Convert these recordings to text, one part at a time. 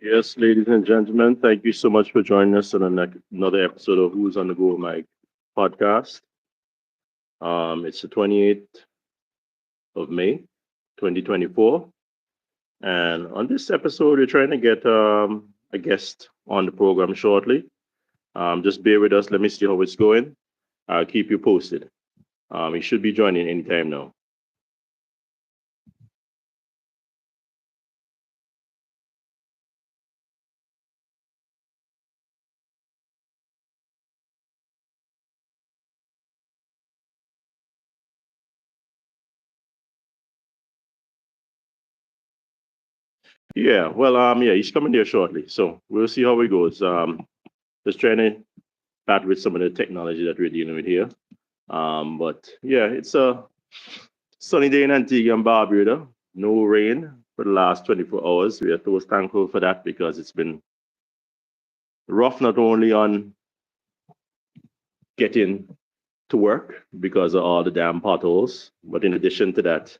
Yes, ladies and gentlemen, thank you so much for joining us on another episode of Who's on the Go, my podcast. It's the 28th of May, 2024. And on this episode, we're trying to get a guest on the program shortly. Just bear with us. Let me see how it's going. I'll keep you posted. He should be joining anytime now. Yeah, well, yeah, he's coming there shortly. So we'll see how it goes. Just trying to bat with some of the technology that we're dealing with here. But yeah, it's a sunny day in Antigua and Barbuda. No rain for the last 24 hours. We are so thankful for that because it's been rough not only on getting to work because of all the damn potholes, but in addition to that,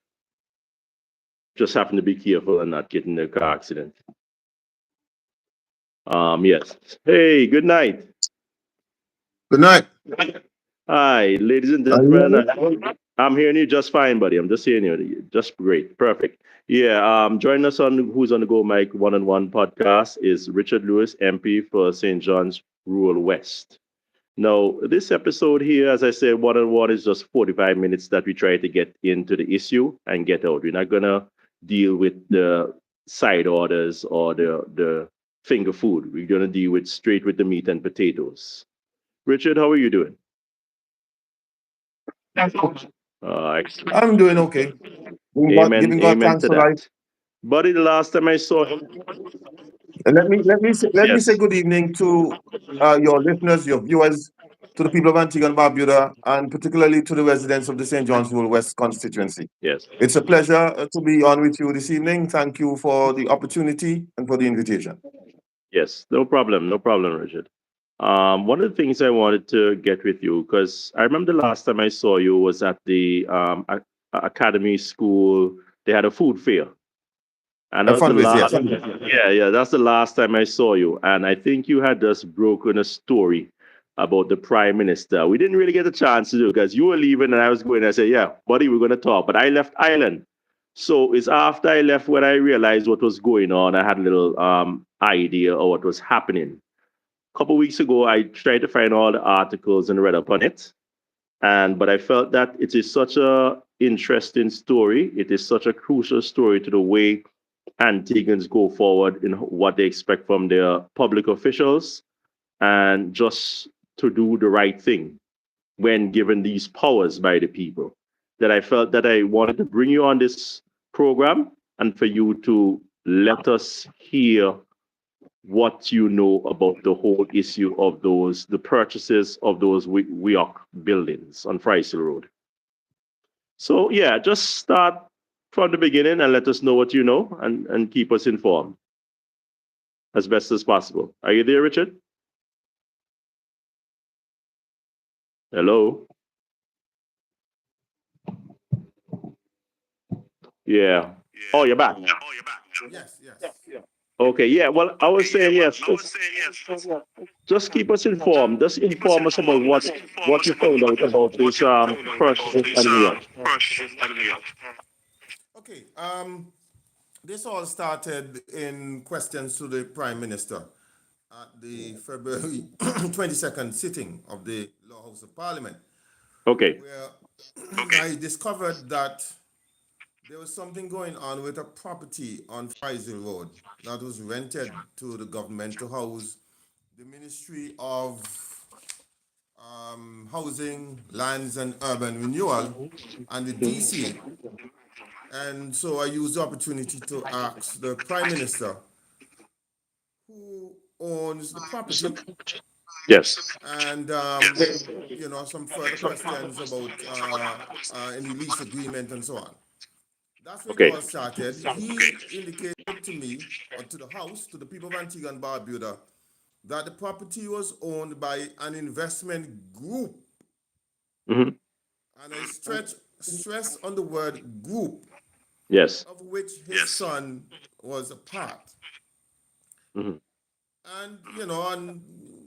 just having to be careful and not getting in a car accident. Yes. Hey, good night. Good night. Hi, ladies and Are you gentlemen. ready? I'm hearing you just fine, buddy. I'm just hearing you. Just great. Perfect. Yeah. Joining us on Who's on the Go Mike One on One podcast is Richard Lewis, MP for St. John's Rural West. Now, this episode here, as I said, one on one is just 45 minutes that we try to get into the issue and get out. We're not gonna deal with the side orders or the finger food. We're gonna deal with straight with the meat and potatoes. Richard, how are you doing? Excellent. I'm doing okay. Amen. Giving God Amen thanks to for life. that. Buddy, the last time I saw him, And let me say yes, good evening to your listeners, your viewers, to the people of Antigua and Barbuda, and particularly to the residents of the St. John's Wool West constituency. yes, It's a pleasure to be on with you this evening. Thank you for the opportunity and for the invitation. yes. No problem. No problem, Richard. One of the things I wanted to get with you, because I remember the last time I saw you was at the academy school. They had a food fair. And A that was the fundraiser, last, yes. yeah, that's the last time I saw you. And I think you had just broken a story about the prime minister. We didn't really get a chance to do it because you were leaving and I was going. I said, yeah, buddy, we're going to talk. But I left Ireland. So it's after I left when I realized what was going on. I had a little idea of what was happening. A couple weeks ago, I tried to find all the articles and read up on it. But I felt that it is such a interesting story. It is such a crucial story to the way Antiguans go forward in what they expect from their public officials and just to do the right thing when given these powers by the people. That I felt that I wanted to bring you on this program and for you to let us hear what you know about the whole issue of the purchases of those WIOC buildings on Friesel Road. So yeah, just start from the beginning and let us know what you know and keep us informed as best as possible. Are you there, Richard? Hello? Yeah. Oh, you're back. Yes, yes. Okay, yeah. Well, I was saying yes. Just keep us informed. Just inform us about what you found out about this purchases at New York. Okay. This all started in questions to the Prime Minister at the February 22nd sitting of the Law House of Parliament, Okay. where I discovered that there was something going on with a property on Friesel Road that was rented to the government to house the Ministry of Housing, Lands and Urban Renewal, and the DCA. And so I used the opportunity to ask the Prime Minister who owns the property, Yes. and some further questions about any lease agreement and so on. That's where it Okay. all started. He indicated to me, or to the House, to the people of Antigua and Barbuda, that the property was owned by an investment group, Hmm. and I stress on the word group, Yes. of which his son was a part. Hmm. And and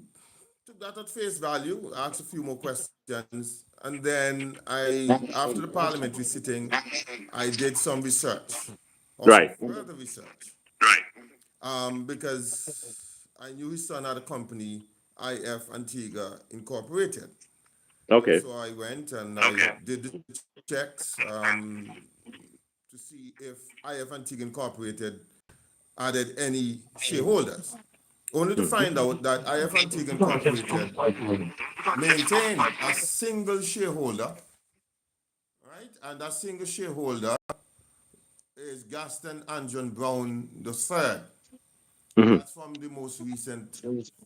took that at face value, asked a few more questions, and then after the parliamentary sitting, I did some research, or some Right. further research, because I knew his son had a company, IF Antigua Incorporated. And Okay. so I went and I did the checks to see if IF Antigua Incorporated added any shareholders, only to Mm. find out that IF Antigua Incorporated maintained a single shareholder, right? And that single shareholder is Gaston Andron Brown III. Hmm. That's from the most recent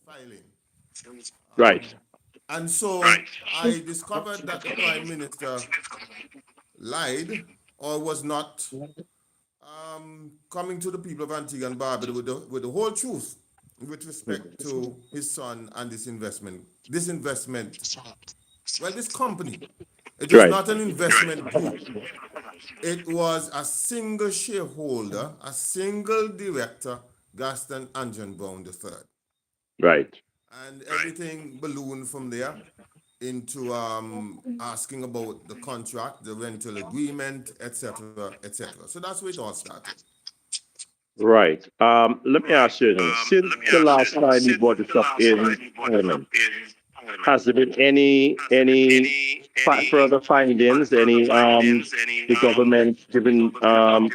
filing. Right. And so I discovered that the Prime Minister lied, or was not coming to the people of Antigua and Barbuda with the whole truth with respect to his son and this investment. This company, it was Right. not an investment group. It was a single shareholder, a single director, Gaston Anjan Brown III. Right. And everything ballooned from there into asking about the contract, the rental agreement, etc., etc. So that's where it all started. Right. Let me ask you then, since the last time you brought this up in Parliament, has there been any further findings? Any the government given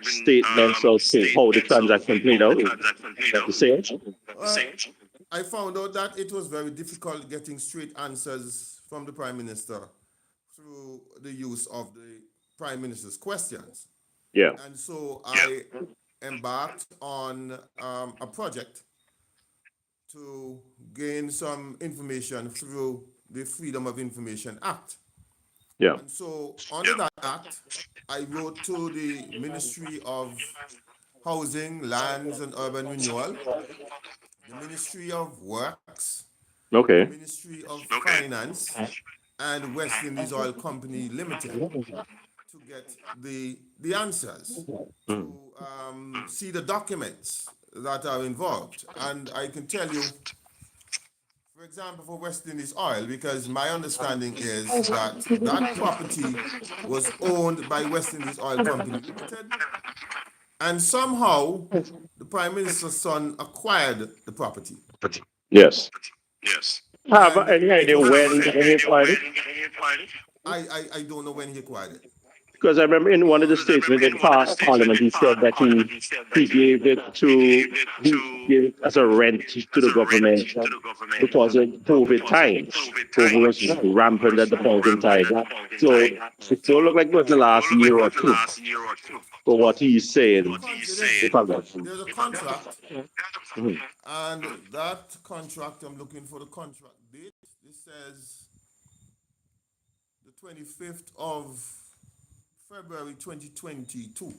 statements of how the transaction played out? The sales? Well, I found out that it was very difficult getting straight answers from the Prime Minister through the use of the Prime Minister's questions. Yeah. And so I embarked on a project to gain some information through the Freedom of Information Act. Yeah. And so, under that act, I wrote to the Ministry of Housing, Lands and Urban Renewal, the Ministry of Works, the Okay. Ministry of Finance, and West Indies Oil Company Limited to get the answers, Mm. to see the documents that are involved. And I can tell you, for example, for West Indies Oil, because my understanding is that that property was owned by West Indies Oil Company Limited, and somehow the Prime Minister's son acquired the property. Yes. Have And any it idea was when he acquired it? I don't know when he acquired it. Because I remember in one of the statements in past Parliament, he said that he gave it to he gave it as a rent to the government because of COVID times. COVID was rampant at the point in time. So it don't look like it was the last year or two for what he's saying. If I'm not. There's a contract, Mhm. and that contract, I'm looking for the contract date. This says the 25th of February 2022.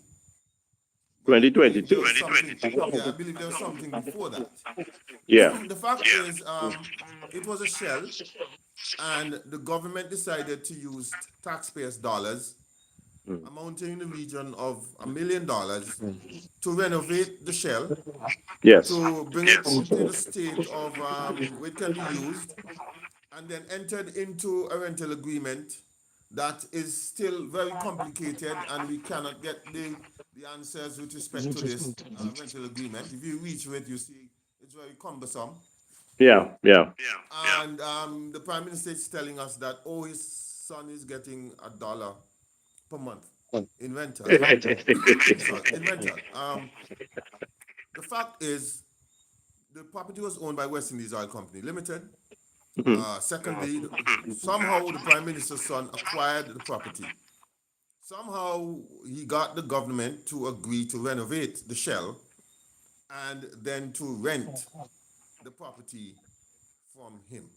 But I believe there 2022. was something. Yeah, I believe there was something before that. Yeah. The fact is, it was a shell, and the government decided to use taxpayers' dollars, Mm. amounting in the region of $1 million, to renovate the shell, Yes. to bring it in a state of where it can be used, and then entered into a rental agreement that is still very complicated, and we cannot get the answers with respect to this rental agreement. If you reach it, you see it's very cumbersome. Yeah. Yeah. And the Prime Minister is telling us that, oh, his son is getting $1 per month in rental. In rental. The fact is, the property was owned by West Indies Oil Company Limited. Hmm. Secondly, somehow the Prime Minister's son acquired the property. Somehow he got the government to agree to renovate the shell and then to rent the property from him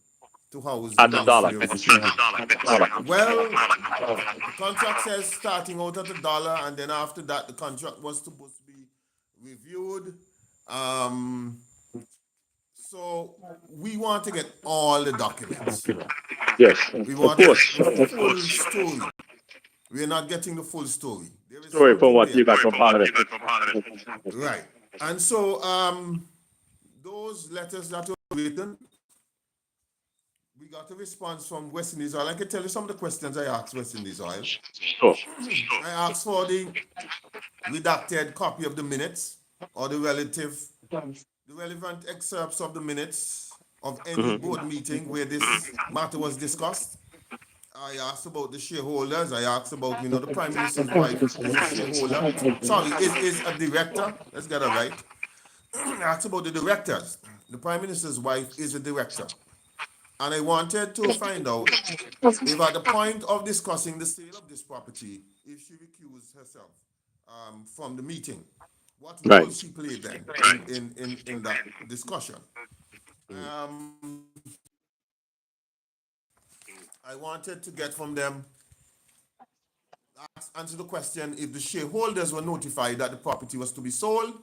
to house the At a dollar. Ministry of Well, the contract says starting out at $1, and then after that, the contract was supposed to be reviewed. Um, so we want to get all the documents. Yes, We of want to get course. the full story. We are not getting the full story. There is Sorry for something what there. you got from Parliament. Right. And so those letters that were written, we got a response from West Indies Oil. I can tell you some of the questions I asked West Indies Oil. Sure. I asked for the redacted copy of the minutes or the relevant excerpts of the minutes of any Hmm. board meeting where this matter was discussed. I asked about the shareholders. I asked about, the Prime Minister's wife is a shareholder. Sorry, is a director. Let's get it right. I asked about the directors. The Prime Minister's wife is a director. And I wanted to find out if at the point of discussing the sale of this property, if she recused herself from the meeting, what role Right. she played then in that discussion. Um, I wanted to get from them, answer the question if the shareholders were notified that the property was to be sold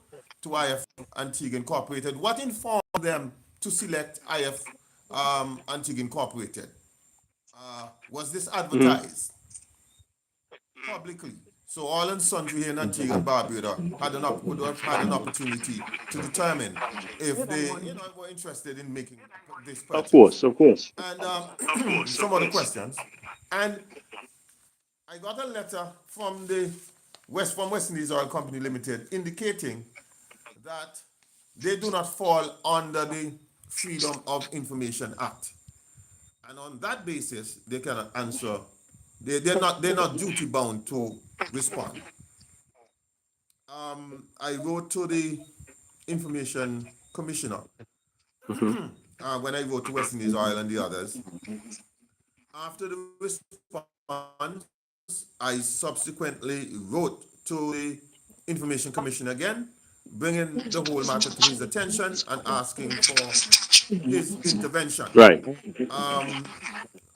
to IF Antigua Incorporated. What informed them to select IF Antigua Incorporated? Was this Hmm. advertised publicly? So all and sundry here in Antigua and Barbuda would have had an opportunity to determine if they, were interested in making this Of purchase. course, of course. And some other questions. And I got a letter from West Indies Oil Company Limited indicating that they do not fall under the Freedom of Information Act. And on that basis, they cannot answer. They're not duty bound to respond. I wrote to the Information Commissioner Hmm. when I wrote to West Indies Oil and the others. After the response, I subsequently wrote to the Information Commissioner again, bringing the whole matter to his attention and asking for his intervention. Right.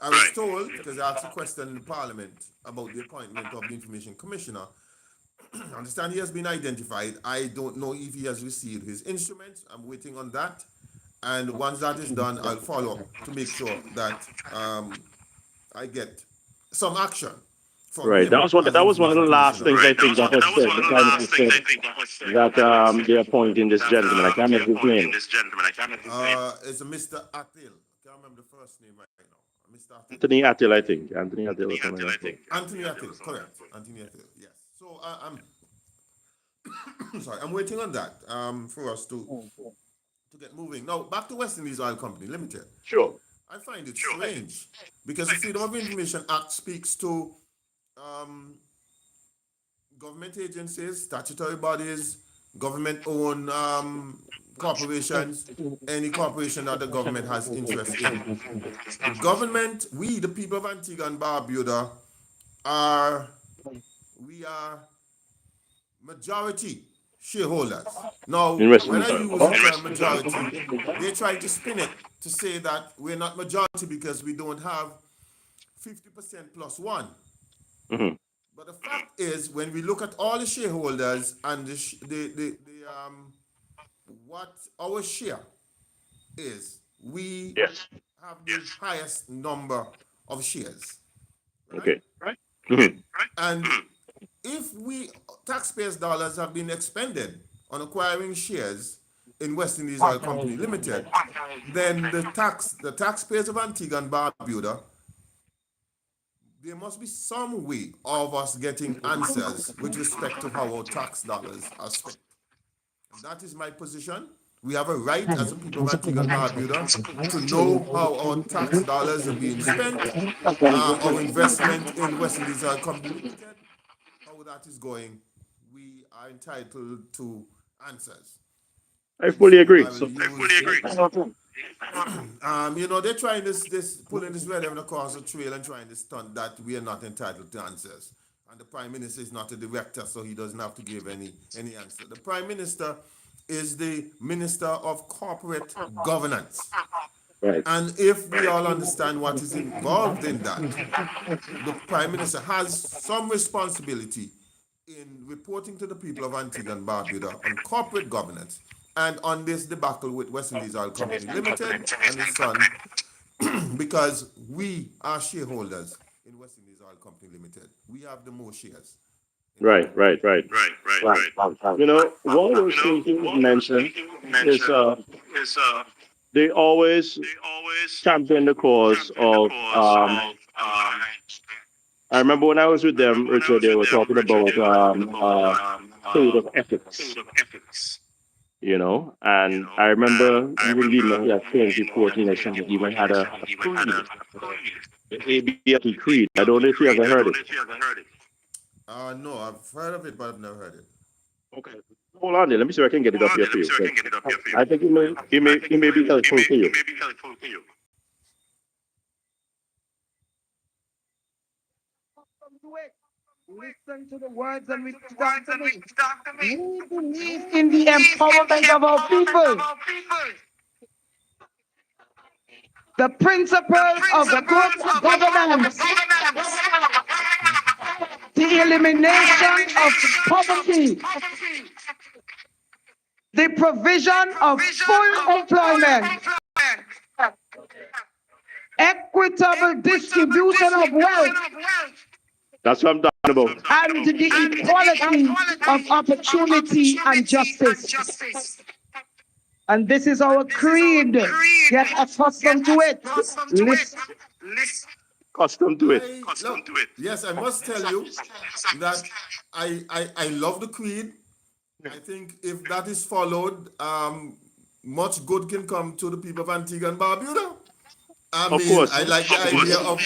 I was told, because I asked a question in the Parliament about the appointment of the Information Commissioner, I understand he has been identified. I don't know if he has received his instruments. I'm waiting on that. And once that is done, I'll follow up to make sure that I get some action from Right. him as That was one of Information the last Commissioner. things I think that was said. The Prime Minister said that they're appointing this gentleman. I can't remember his name. It's a Mr. Attil. I can't remember the first name right now. Mr. Attil. Anthony Attil, I think. Anthony Attil or something like that. Anthony Attil, correct. Anthony Attil, yes. So I'm sorry. I'm waiting on that for us to get moving. Now back to West Indies Oil Company Limited. Sure. I find it strange because the Freedom of Information Act speaks to government agencies, statutory bodies, government-owned corporations, any corporation that the government has interest in. The government, we, the people of Antigua and Barbuda, we are majority shareholders. Now, In West when I Indies. use the term majority, they try to spin it to say that we're not majority because we don't have 50% plus one. Hmm. But the fact is, when we look at all the shareholders and what our share is, we Yes. have the highest number of shares, right? Okay. Hmm. And if we taxpayers' dollars have been expended on acquiring shares in West Indies Oil Company Limited, then the taxpayers of Antigua and Barbuda, there must be some way of us getting answers with respect to how our tax dollars are spent. And that is my position. We have a right as a people of Antigua and Barbuda to know how our tax dollars are being spent, our investment in West Indies Oil Company Limited, how that is going. We are entitled to answers. I And fully so I agree. will use, they're trying this pulling this red across the trail and trying to stunt that we are not entitled to answers. And the prime minister is not a director, so he doesn't have to give any answer. The prime minister is the minister of corporate governance. Right. And if we all understand what is involved in that, the prime minister has some responsibility in reporting to the people of Antigua and Barbuda on corporate governance and on this debacle with West Indies Oil Company Limited and his son, because we are shareholders in West Indies Oil Company Limited. We have the most shares in that Right, company. right, right. Right. One of those things you mentioned is they always champion the cause of I remember when I was with them, Richard, they were talking about code of ethics, and I remember even leading up to that 2014 election, they even had a creed, the ABLT creed. I don't know if you ever heard it. No, I've heard of it, but I've never heard it. Okay. Hold on there. Let me see if I can get it up here for you. I think it may be helpful for you. Listen to the words and read after me. We believe in the empowerment of our people. The principles of good governance. The elimination of poverty. The provision of full employment. Equitable distribution of wealth. That's what I'm talking about. And the equality of opportunity and justice. And this is our creed. Get accustomed to it. Listen. Custom to it. Yes, I must tell you that I love the creed. I think if that is followed, much good can come to the people of Antigua and Barbuda. I Of mean, course. I like the idea of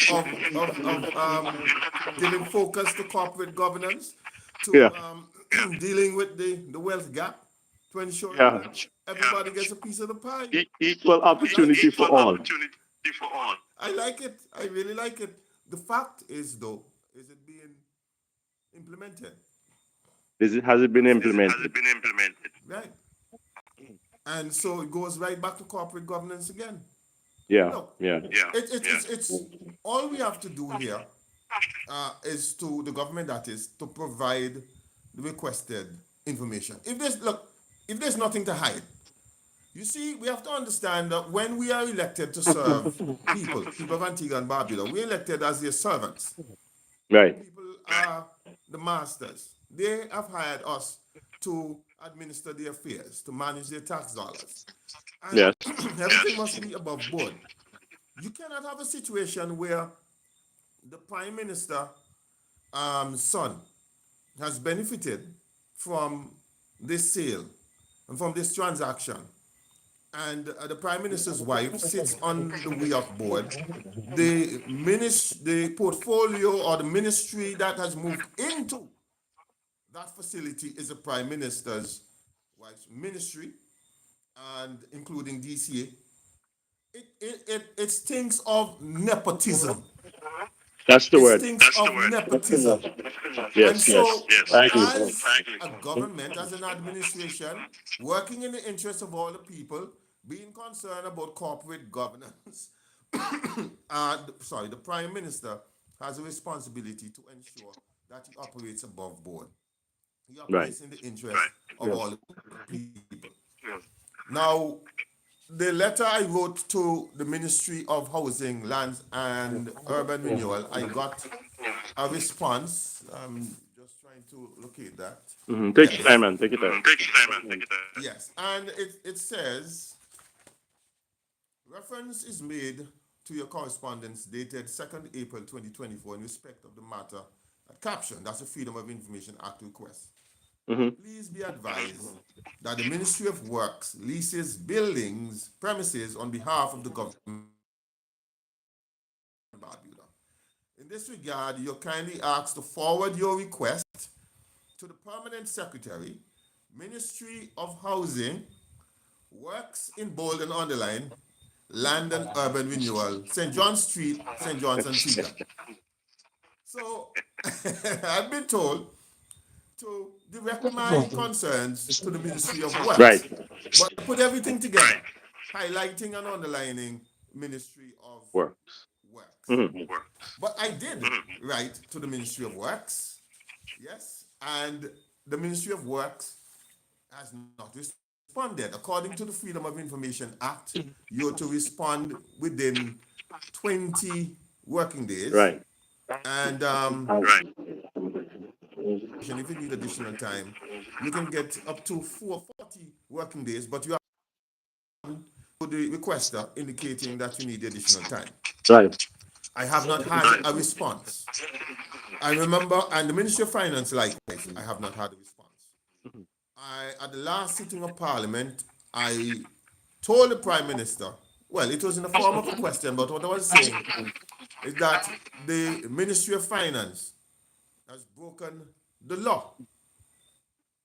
giving focus to corporate governance, Yeah. to dealing with the wealth gap, to ensuring Yeah. that everybody gets a piece of the pie. Equal I like opportunity it. for all. I like it. I really like it. The fact is, though, is it being implemented? Has it been implemented? Right. And so it goes right back to corporate governance again. Yeah. Look, Yeah. it's all we have to do here is to the government, that is to provide the requested information. If there's nothing to hide, you see, we have to understand that when we are elected to serve people of Antigua and Barbuda, we're elected as their servants. The Right. people are the masters. They have hired us to administer their affairs, to manage their tax dollars. And Yes. everything must be above board. You cannot have a situation where the prime minister son has benefited from this sale and from this transaction, and the prime minister's wife sits on the WEOC board. The portfolio or the ministry that has moved into that facility is the prime minister's wife's ministry, and including DCA. It stinks of nepotism. That's the It word. stinks of nepotism. And Yes. Yes. so, I agree. as a government, as an administration, working in the interest of all the people, being concerned about corporate governance, the prime minister has a responsibility to ensure that he operates above board. He Right. operates in the interest of Yes. all the people. Now, the letter I wrote to the Ministry of Housing, Lands and Urban Renewal, I got a response. Just trying to locate that. Take your time, Yes. man. Take your time. Yes. And it says reference is made to your correspondence dated 2nd April 2024 in respect of the matter. Caption, that's the Freedom of Information Act request. Mm-hmm. Please be advised that the Ministry of Works leases buildings, premises on behalf of the government of Barbuda. In this regard, you're kindly asked to forward your request to the Permanent Secretary, Ministry of Housing, Works in bold and underline, land and urban renewal, St. John Street, St. John's, Antigua. So I've been told to direct my concerns to the Ministry of Right. Works, but I put everything together, highlighting and underlining Ministry of Works. Works. Mhm. But I did write to the Ministry of Works, yes, and the Ministry of Works has not responded. According to the Freedom of Information Act, you're to respond within 20 working days. Right. And if you need additional time, you can get up to 40 working days, but you have to the requester indicating that you need additional time. Right. I have not had a response. I remember, and the Ministry of Finance likewise, I have not had a response. At the last sitting of Parliament, I told the Prime Minister, well, it was in the form of a question, but what I was saying is that the Ministry of Finance has broken the law.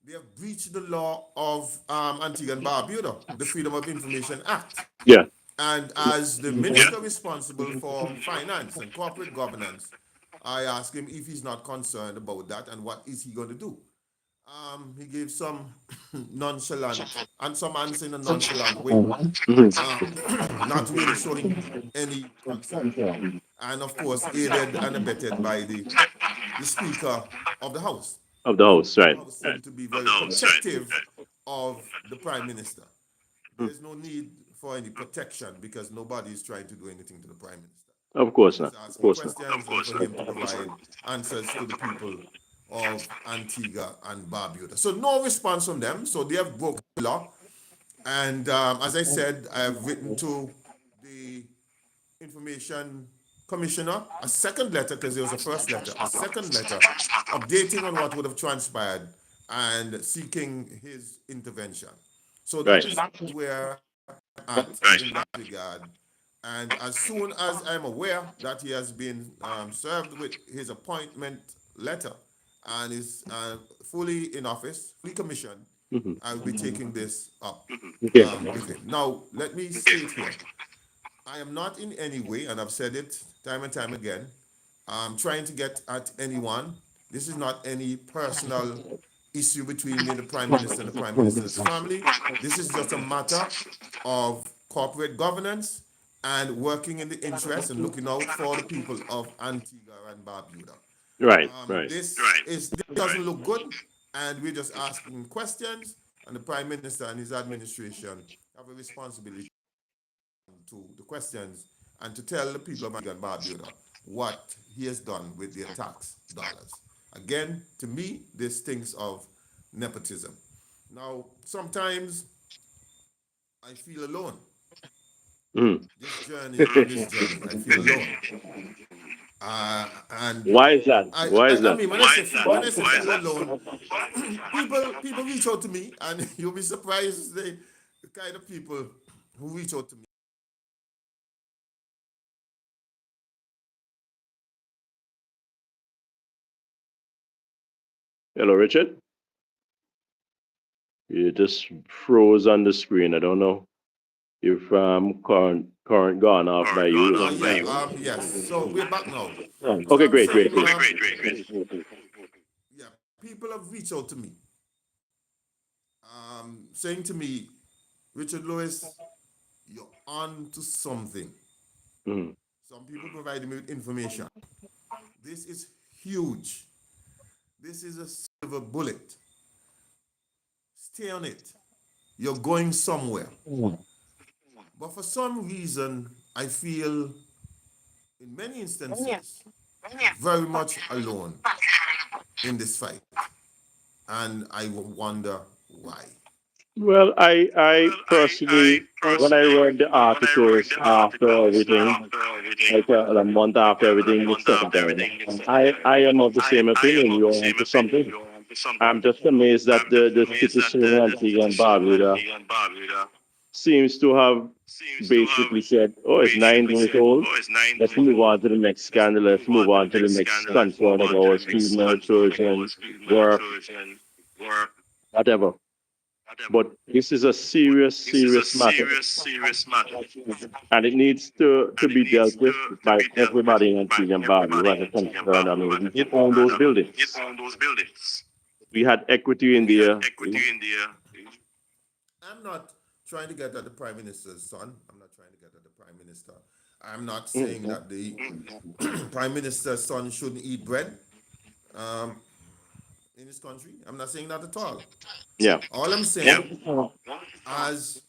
They have breached the law of Antigua and Barbuda, the Freedom of Information Act. Yeah. And as the minister responsible for finance and corporate governance, I asked him if he's not concerned about that and what is he going to do. He gave some nonchalant and some answer in a nonchalant way, not really showing any concern. And of course, aided and abetted by the Speaker of the House. Of the The host. Speaker of the Right. House seemed to be very protective of the Prime Minister. Mm. There's no need for any protection because nobody is trying to do anything to the Prime Minister. Of We're course just not. Of asking course not. questions and for him to provide answers to the people of Antigua and Barbuda. So no response from them. So they have broken the law. And as I said, I have written to the Information Commissioner a second letter, because there was a first letter, a second letter updating on what would have transpired and seeking his intervention. So that Right. is where I'm at in that regard. And as soon as I'm aware that he has been served with his appointment letter and is fully in office, fully commissioned, Mhm. I will be taking this up Okay. with him. Now, let me state here, I am not in any way, and I've said it time and time again, trying to get at anyone. This is not any personal issue between me and the Prime Minister and the Prime Minister's family. This is just a matter of corporate governance and working in the interest and looking out for the people of Antigua and Barbuda. Right. Right. This doesn't look good, and we're just asking questions, and the Prime Minister and his administration have a responsibility to the questions and to tell the people of Antigua and Barbuda what he has done with their tax dollars. Again, to me, this thinks of nepotism. Now, sometimes I feel alone. Mhm. I feel alone. And Why is that? I, Why is I, I that? mean, when I say feel alone, people reach out to me, and you'll be surprised the kind of people who reach out to me. Hello, Richard. You just froze on the screen. I don't know if current gone off by you. Yes. So we're back now. So Okay, I'm great, great, saying, great. yeah, people have reached out to me, saying to me, Richard Lewis, you're on to something. Mhm. Some people provide me with information. This is huge. This is a silver bullet. Stay on it. You're going somewhere. But for some reason, I feel in many instances very much alone in this fight. And I wonder why. Well, I personally, when I read the articles after everything, like a month after everything was settled down, I am of the same opinion. You're onto something. I'm just amazed that the citizen in Antigua and Barbuda seems to have basically said, "Oh, it's 9 years old. Let's move on to the next scandal. Let's move on to the next concern of ours, female children, work, whatever." But this is a serious, serious matter, and it needs to be dealt with by everybody in Antigua and Barbuda who has a concern. I mean, we did own those buildings. We had equity in there. I'm not trying to get at the prime minister's son. I'm not trying to get at the prime minister. I'm not saying Mhm. that the prime minister's son shouldn't eat bread um, in this country. I'm not saying that at all. Yeah. All I'm What? saying, as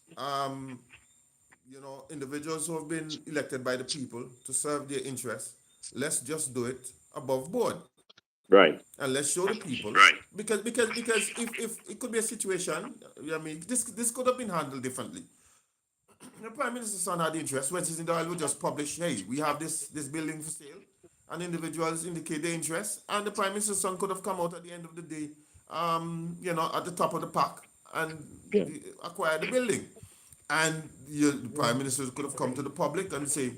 individuals who have been elected by the people to serve their interests, let's just do it above board Right. and let's show the people. Because if it could be a situation, I mean, this could have been handled differently. The prime minister's son had interest. West in the oil would just publish, hey, we have this building for sale, and individuals indicate their interest, and the prime minister's son could have come out at the end of the day, at the top of the pack and Yeah. acquired the building. And the prime minister could have come to the public and say,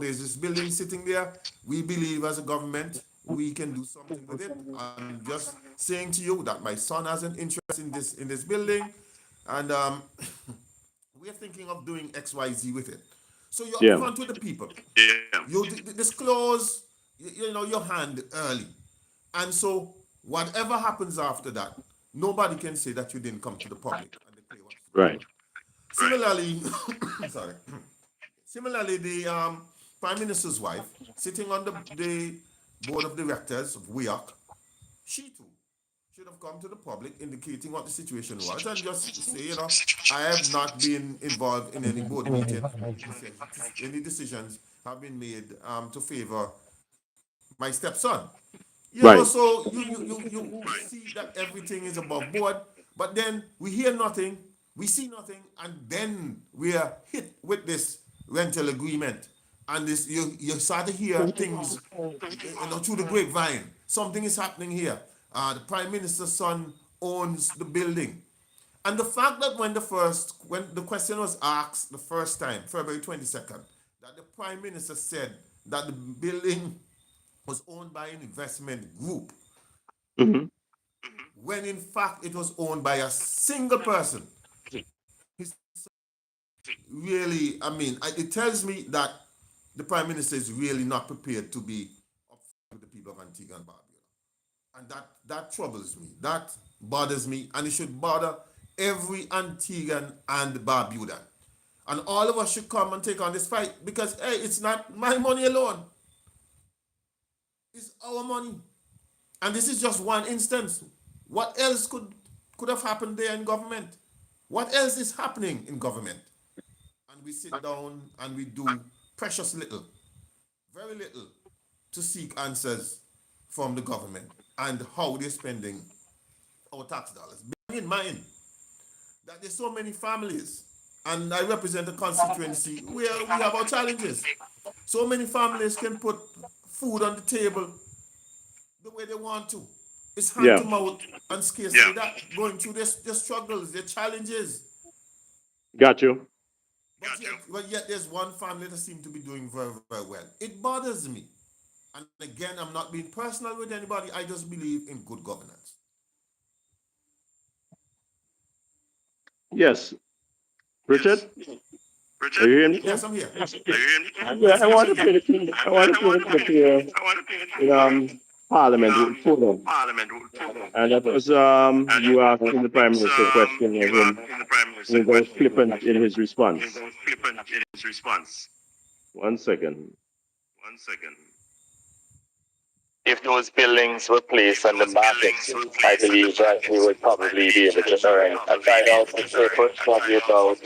there's this building sitting there. We believe as a government we can do something with it. I'm just saying to you that my son has an interest in this building, and we're thinking of doing XYZ with it. So you're Yeah. upfront with the people. You disclose, your hand early, and so whatever happens after that, nobody can say that you didn't come to the public and declare what's going Right. on. Similarly, sorry. Similarly, the prime minister's wife, sitting on the board of directors of WEOC, she too should have come to the public indicating what the situation was and just say, I have not been involved in any board meeting. Any decisions have been made to favor my stepson. Right. So you see that everything is above board, but then we hear nothing, we see nothing, and then we are hit with this rental agreement. And this you start to hear things through the grapevine. Something is happening here. The prime minister's son owns the building. And the fact that when the question was asked the first time, February 22nd, that the prime minister said that the building was owned by an investment group, Hmm. when in fact it was owned by a single person. His really, I mean, it tells me that the prime minister is really not prepared to be upfront with the people of Antigua and Barbuda. And that troubles me. That bothers me, and it should bother every Antiguan and Barbudan. And all of us should come and take on this fight because, hey, it's not my money alone. It's our money. And this is just one instance. What else could have happened there in government? What else is happening in government? And we sit down and we do precious little, very little, to seek answers from the government and how they're spending our tax dollars. Bearing in mind that there's so many families, and I represent a constituency where we have our challenges. So many families can put food on the table the way they want to. It's hand Yeah. to mouth and scarcely that, going through their struggles, their challenges. Got you. But yet there's one family that seems to be doing very, very well. It bothers me. And again, I'm not being personal with anybody. I just believe in good governance. Yes. Richard, are you hearing me? Yes, I'm here. Yeah, I want to play the clip. I want to play the clip here in Parliament with Fulham. And that was you asking the Prime Minister a question of him being very flippant in his response. 1 second. If those buildings were placed on the market, I believe that we would probably be able to earn a $5,000 paper, probably about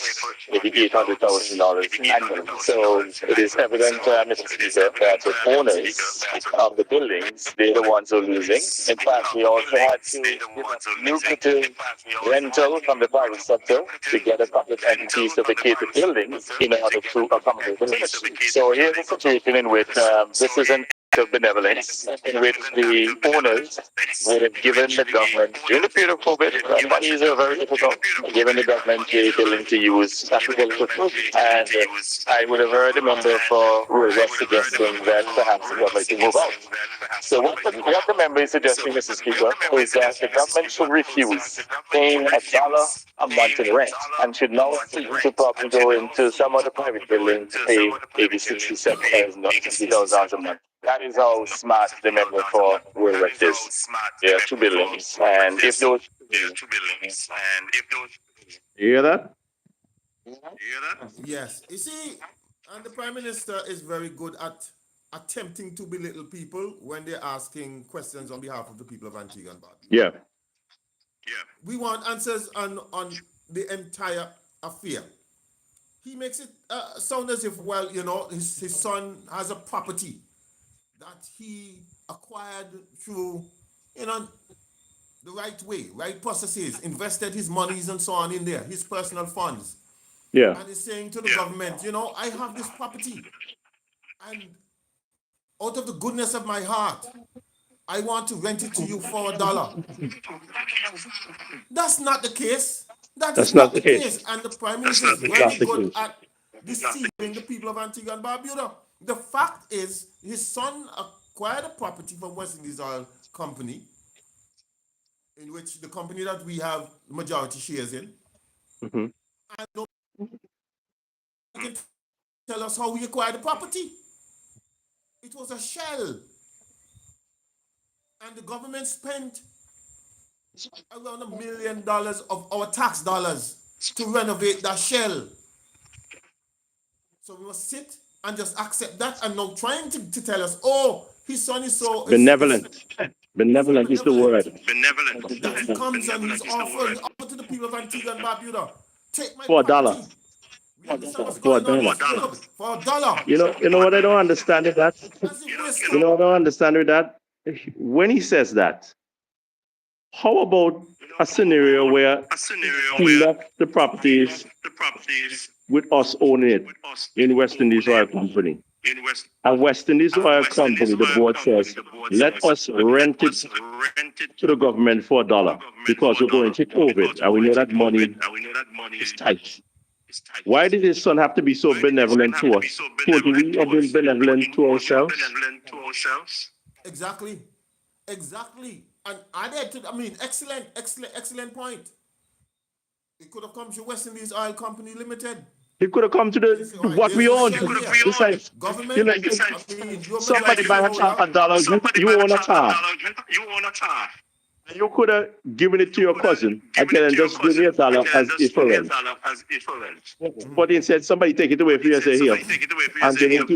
maybe $800,000 annually. So it is evident, Mr. Speaker, that the owners of the buildings, they're the ones who are losing. In fact, we also had to give a lucrative rental from the private sector to get a public entities to vacate the buildings in order to accommodate the ministry. So here's a situation in which this is an act of benevolence in which the owners would have given the government, during the period of COVID, monies are very difficult, given the government the ability to use agricultural food. And I would have heard a member for Rural suggesting that perhaps the government should move out. So what the member is suggesting, Mr. Speaker, is that the government should refuse paying $1 a month in rent and should now seek to probably go into some other private building to pay maybe $60,000 a month. That is how smart the member for Rural is. There are two buildings, and if those You hear that? Yes. You see, and the Prime Minister is very good at attempting to belittle people when they're asking questions on behalf of the people of Antigua and Barbuda. Yeah. We want answers on the entire affair. He makes it sound as if, well, you know, his son has a property that he acquired through, you know, the right way, right processes, invested his monies and so on in there, his personal funds. Yeah. And he's saying to the government, you know, I have this property, and out of the goodness of my heart, I want to rent it to you for $1. That's not the case. That is not the case. And the Prime Minister is very good at deceiving the people of Antigua and Barbuda. The fact is, his son acquired a property from West Indies Oil Company, in which the company that we have majority shares in. Mhm. And nobody can tell us how we acquired the property. It was a shell. And the government spent around $1 million of our tax dollars to renovate that shell. So we must sit and just accept that, and now trying to tell us, oh, his son is so Benevolent. Benevolent is the word. that he comes and he's offering to the people of Antigua and Barbuda, take my For property. $1. We understand what's For going on. $1. For $1. You know what I don't understand with that? That's the risk. You know what I don't understand with that? When he says that, how about a scenario where he left the properties with us owning it in West Indies Oil Company? And West Indies Oil Company, the board says, let us rent it to the government for $1 because we're going to COVID and we know that money is tight. Why did his son have to be so benevolent to us? Couldn't we have been benevolent to ourselves? Exactly. Exactly. And added to, excellent point. It could have come to West Indies Oil Company Limited. He could have come to what we own. It's like, government, you know, somebody buy a car for $1, you own a car. You could have given it to your cousin and tell him just give me $1 as if for rent. But instead, somebody take it away from you and say, here, I'm giving it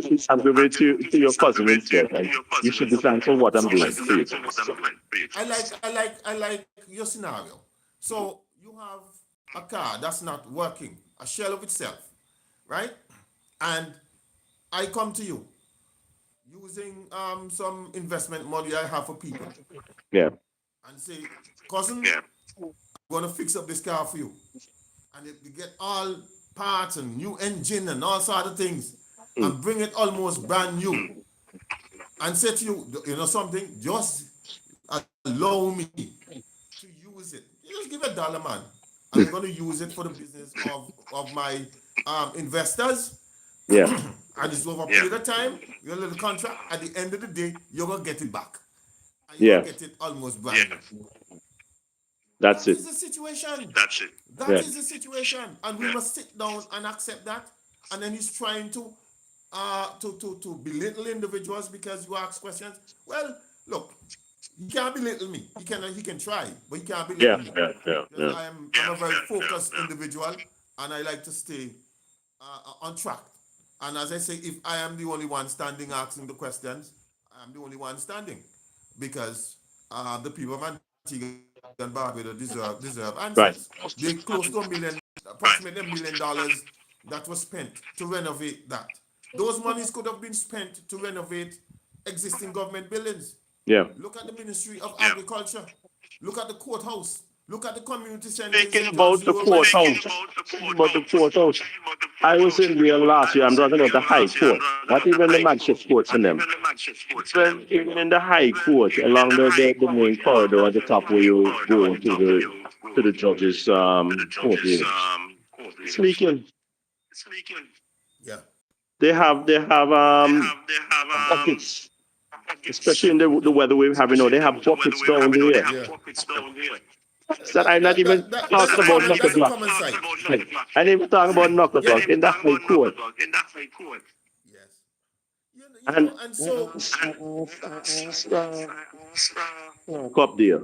to your cousin instead. Like, you should be thankful for what I'm doing for you. I like your scenario. So you have a car that's not working, a shell of itself, right? And I come to you using some investment money I have for people. Yeah. And say, cousin, I'm going to fix up this car for you. And you get all parts and new engine and all sort of things and bring it almost brand new. And say to you, you know something, just allow me to use it. You just give $1, man. I'm going to use it for the business of my investors. Yeah. And it's over a period of time, your little contract, at the end of the day, you're going to get it back. And Yeah. get it almost brand new. That's it. That is the situation. That Yeah. is the situation. And we must sit down and accept that. And then he's trying to belittle individuals because you ask questions. Well, look, he can't belittle me. He can try, but he can't belittle me. Yeah. I'm a very focused individual, and I like to stay on track. And as I say, if I am the only one standing asking the questions, I'm the only one standing. Because the people of Antigua and Barbuda deserve answers. Right. They close to approximately $1 million that was spent to renovate that. Those monies could have been spent to renovate existing government buildings. Yeah. Look at the Ministry of Agriculture. Look at the courthouse. Look at the community centers. Speaking about the courthouse, I was in Vere last year. I'm talking about the High Court, not even the magistrate courts in them. Even in the High Court, along the main corridor at the top where you go to the judges' courtrooms. Speaking, Yeah. they have buckets, especially in the weather we're having now. They have buckets down there. That I'm not even talking about knuckle That's a block. common sight. I didn't even talk about knuckle block in the High Court. Yes. And And so up there.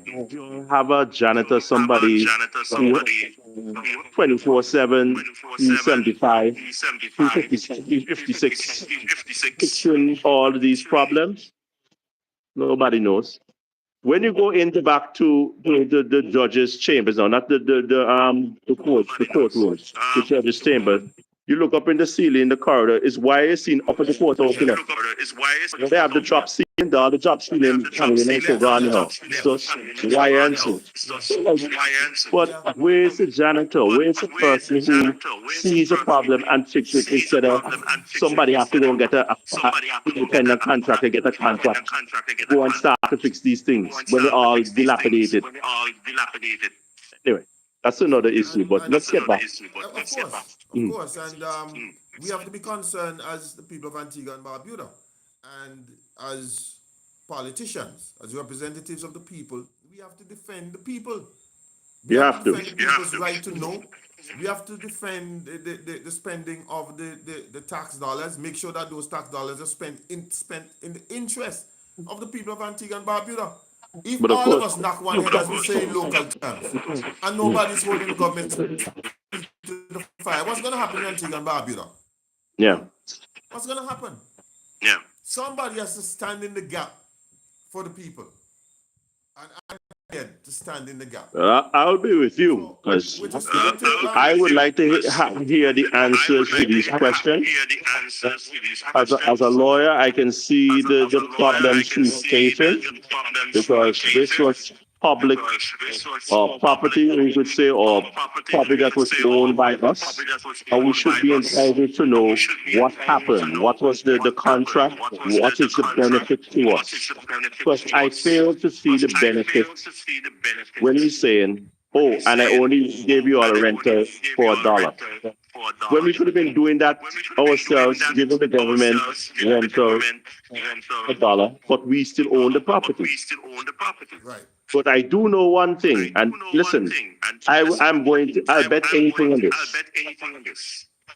You have a janitor, somebody 24/7, 375, 356, fixing all these problems. Nobody knows. When you go into back to the judges' chambers now, not the courtrooms, the judges' chamber, you look up in the ceiling, the corridor is wire seen up at the courthouse. You know. They have the drop ceiling, the drop ceiling coming in so gone now. So wire and so. But where's the janitor? Where's the person who sees a problem and fix it instead of somebody have to go and get a independent contractor, get a contract, go and start to fix these things when they're all dilapidated. Anyway, that's another issue, but let's get back. Of course, and we have to be concerned as the people of Antigua and Barbuda, and as politicians, as representatives of the people, we have to defend the people. We have to defend the people's right to know. We have to defend the spending of the tax dollars. Make sure that those tax dollars are spent in the interest of the people of Antigua and Barbuda. If But all of us knock one head, as we say in local terms, and nobody's holding the government to the fire, what's going to happen in Antigua and Barbuda? Yeah. What's going to happen? Somebody has to stand in the gap for the people. And I'm here to stand in the gap. I'll be with you because I would like to hear the answers to these questions. As a lawyer, I can see the problems she's facing because this was public property, we could say, or property that was owned by us. And we should be entitled to know what happened, what was the contract, what is the benefit to us. Because I fail to see the benefit when you're saying, oh, and I only gave you all a rental for $1. When we should have been doing that ourselves, giving the government rental $1, but we still own the property. Right. But I do know one thing, and listen, I'll bet anything on this.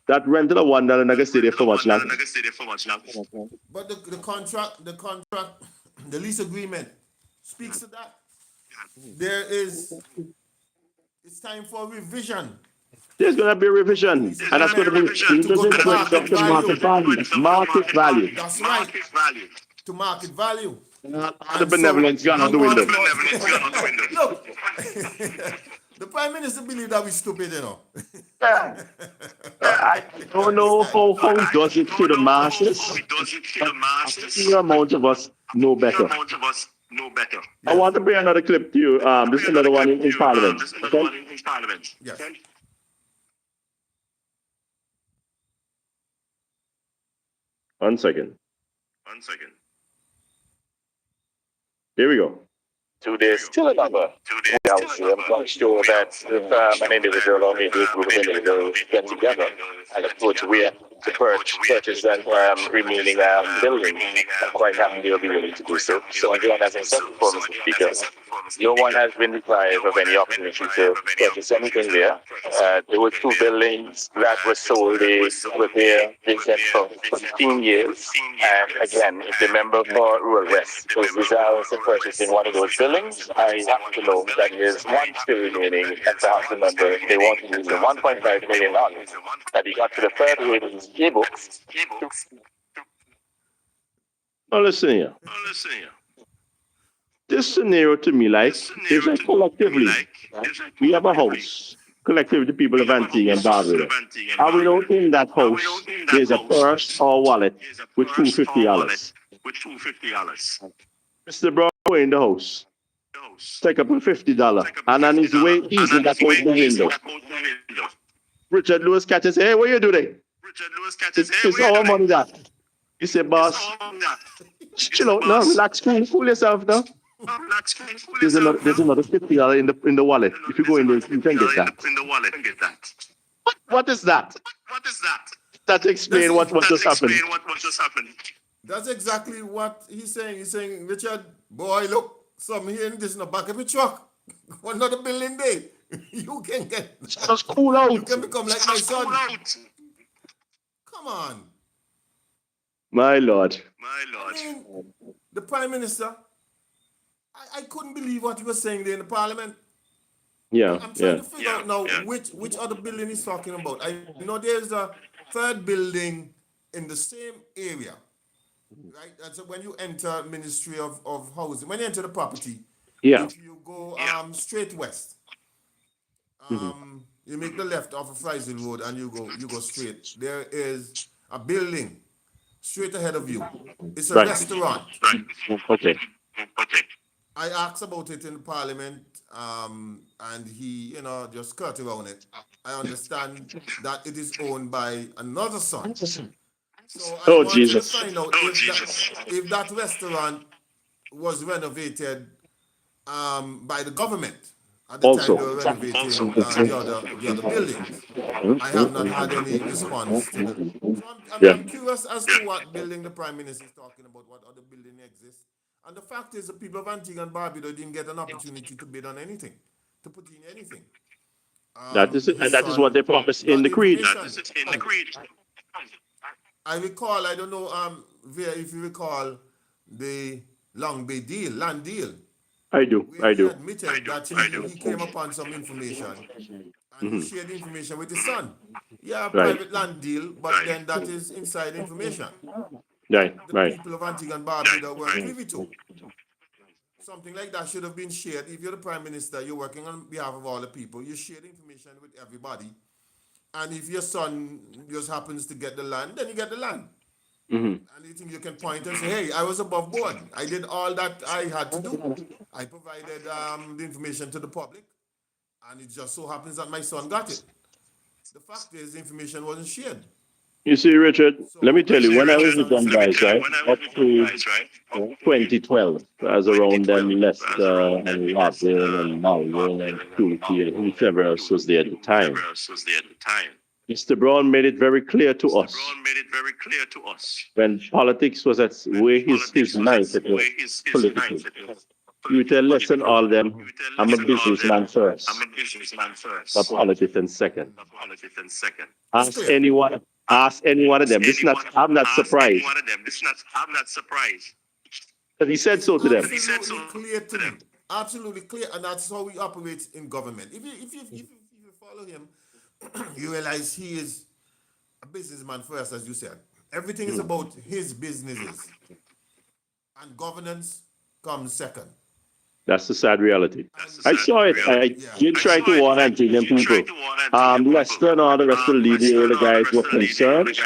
That rental of $1 not gonna stay there for much longer. But the contract, the lease agreement speaks to that. It's time for revision. There's gonna be a revision, and that's gonna be market value. Market value. That's right. To market value. The benevolence gone out the window. Look, the Prime Minister believes that we're stupid, you know. I don't know how he does it to the masses. The amount of us know better. I want to bring another clip to you. This is another one in Parliament. Okay? Yes. 1 second. Here we go. There's still another. I'm quite sure that if an individual or maybe a group of individuals get together and approach Vere to purchase that remaining building, I'm quite happy they'll be willing to do so. So again, as I said before, Mr. Speaker, no one has been deprived of any opportunity to purchase anything there. There were 2 buildings that were sold with their vision for 15 years. And again, if the member for Rural West is desirous of purchasing one of those buildings, I happen to know that there's one still remaining, and perhaps remember they want to use the $1.5 million that he got to the third grade of his e-books. Now listen here. This scenario to me is like collectively, we have a house, collectively the people of Antigua and Barbuda. And we know in that house, there's a purse or wallet with $250. Mr. Brown, in the house. take up a $50. And on his way easy back out the window, Richard Lewis catches, hey, what you doing? It's our money that. He said, boss, chill out now, relax, cool yourself now. There's another $50 in the wallet. If you go in there, you can get that. What is that? That explain what just happened. That's exactly what he's saying. He's saying, Richard, boy, look, something here in this in the back of the truck. Another building day. You can get. Just cool out. You can become like my son. Come on. My lord. I mean, the Prime Minister, I couldn't believe what he was saying there in the Parliament. Yeah. I'm trying to figure out now which other building he's talking about. I know there's a third building in the same area, right? That's when you enter Ministry of Housing. When you enter the property, if you go straight west, you make the left off of Friesel Road and you go straight. There is a building straight ahead of you. It's a restaurant. Okay. I asked about it in the Parliament, and he, just skirt around it. I understand that it is owned by another son. So I wanted to find out if that restaurant was renovated by the government at the time they were renovating the other buildings. I have not had any response to that. So I'm curious as to what building the Prime Minister is talking about, what other building exists. And the fact is, the people of Antigua and Barbuda didn't get an opportunity to bid on anything, to put in anything. That is it, and that is what they promised in the creed. I recall, I don't know, Vere, if you recall the Long Bay deal, land deal. I do. He admitted that he came upon some information and he shared information with his son. Yeah, private land deal, but then that is inside information. The people of Antigua and Barbuda were privy to. Something like that should have been shared. If you're the Prime Minister, you're working on behalf of all the people, you share the information with everybody. And if your son just happens to get the land, then you get the land. And you think you can point and say, hey, I was above board. I did all that I had to do. I provided the information to the public, and it just so happens that my son got it. The fact is, the information wasn't shared. You see, Richard, let me tell you, when I was with them guys, right, up to 2012, as around them Lester and Lachlan and Malvern and Cooley and whoever else was there at the time, Mr. Brown made it very clear to us when politics was at where his knife it was political. You tell listen all them, I'm a businessman first, a politician second. Ask any one of them. I'm not surprised. But he said so to them. Absolutely clear to me. Absolutely clear, and that's how we operate in government. If you follow him, you realize he is a businessman first, as you said. Everything is about his businesses, and governance comes second. That's the sad reality. I saw it. I did try to warn Antiguan people. Lester and all the rest of the leading guys were concerned.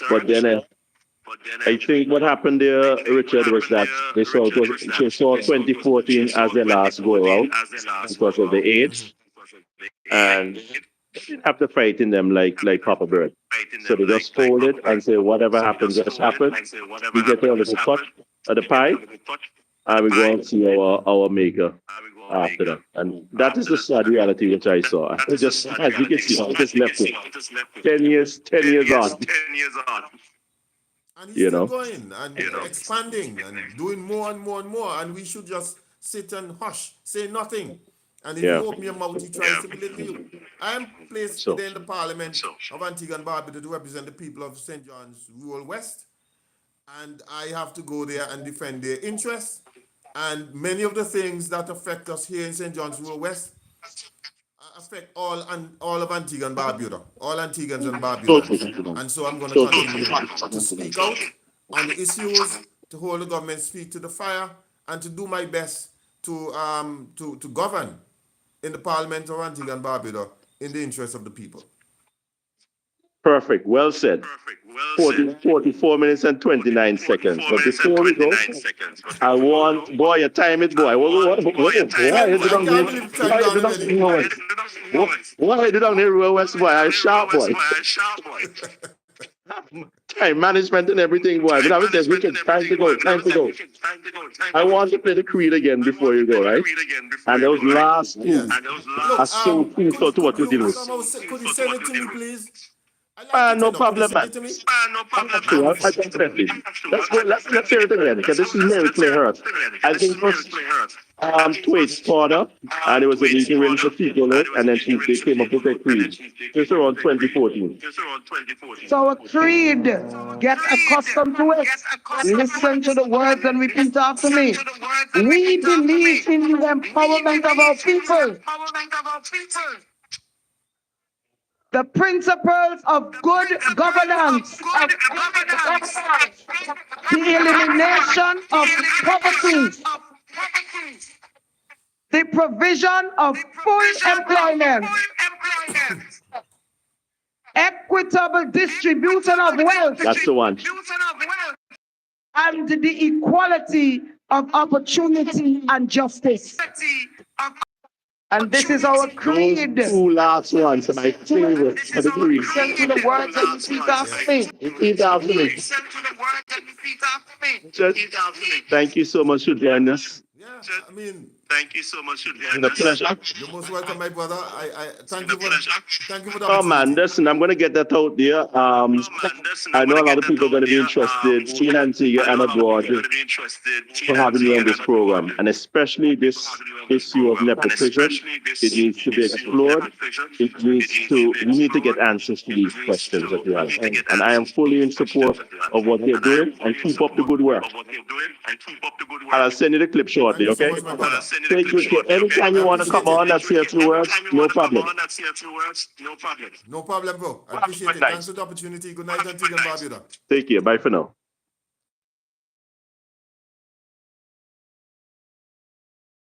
But then I think what happened there, Richard, was that they saw 2014 as their last go around because of the age. And they didn't have to fight in them like Papa Bird. So they just folded and say, whatever happens, just happen. We get a little cut of the pie. And we go and see our maker after that. And that is the sad reality which I saw. It just, as you can see, it just left it. 10 years on. And he's still going and expanding and doing more and more and more. And we should just sit and hush, say nothing. And if you open your mouth, he tries to belittle you. I am placed today in the Parliament of Antigua and Barbuda to represent the people of St. John's Rural West. And I have to go there and defend their interests. And many of the things that affect us here in St. John's Rural West affect all of Antigua and Barbuda, all Antiguans and Barbudans. And so I'm going to continue to speak out on the issues, to hold the government's feet to the fire, and to do my best to govern in the Parliament of Antigua and Barbuda in the interest of the people. Perfect. Well said. 44 minutes and 29 seconds. But before we go, I want, boy, your time it, boy. Why you do I down can't there? believe time Why you gone do down already. there? Why you do down there, Real West, boy? I sharp, boy. Time management and everything, boy. But I was saying, Richard, time to go, time to go. I want to play the Creed again before you go, right? And those last two Yes. are Look, so crucial to what you deal with. could you send it to me, please? I like it, No you know. Could you problem, send man. it to me? Sure, I definitely. Let's hear it again, because this is Mary Clay Hurt. I think it was Twitch started up, and it was a meeting really for people, and then they came up with a creed. Just around 2014. So a creed, get accustomed to it. Listen to the words and repeat after me. We believe in the empowerment of our people. The principles of good governance, the elimination of poverty, the provision of full employment, equitable distribution of wealth, That's the one. and the equality of opportunity and justice. And this is our creed. Those two last ones are my favorite for the creed. Listen to the words and repeat after me. Repeat after me. Just thank you so much for joining us. Yeah, I mean, It's been a pleasure. you're most welcome, my brother. I thank you for the Oh man, opportunity. listen, I'm gonna get that out there. I know a lot of people are gonna be interested in Antigua and abroad for having you on this program, and especially this issue of nepotism. It needs to be explored. We need to get answers to these questions that you have. And I am fully in support of what they're doing, and keep up the good work. And I'll send you the clip shortly, Thank you so okay? much, my brother. Take good care. Anytime you want to come on, let's hear a few words. No problem. No problem, bro. I appreciate it. Thanks for the opportunity. Good night, Antigua and Barbuda. Take care. Bye for now.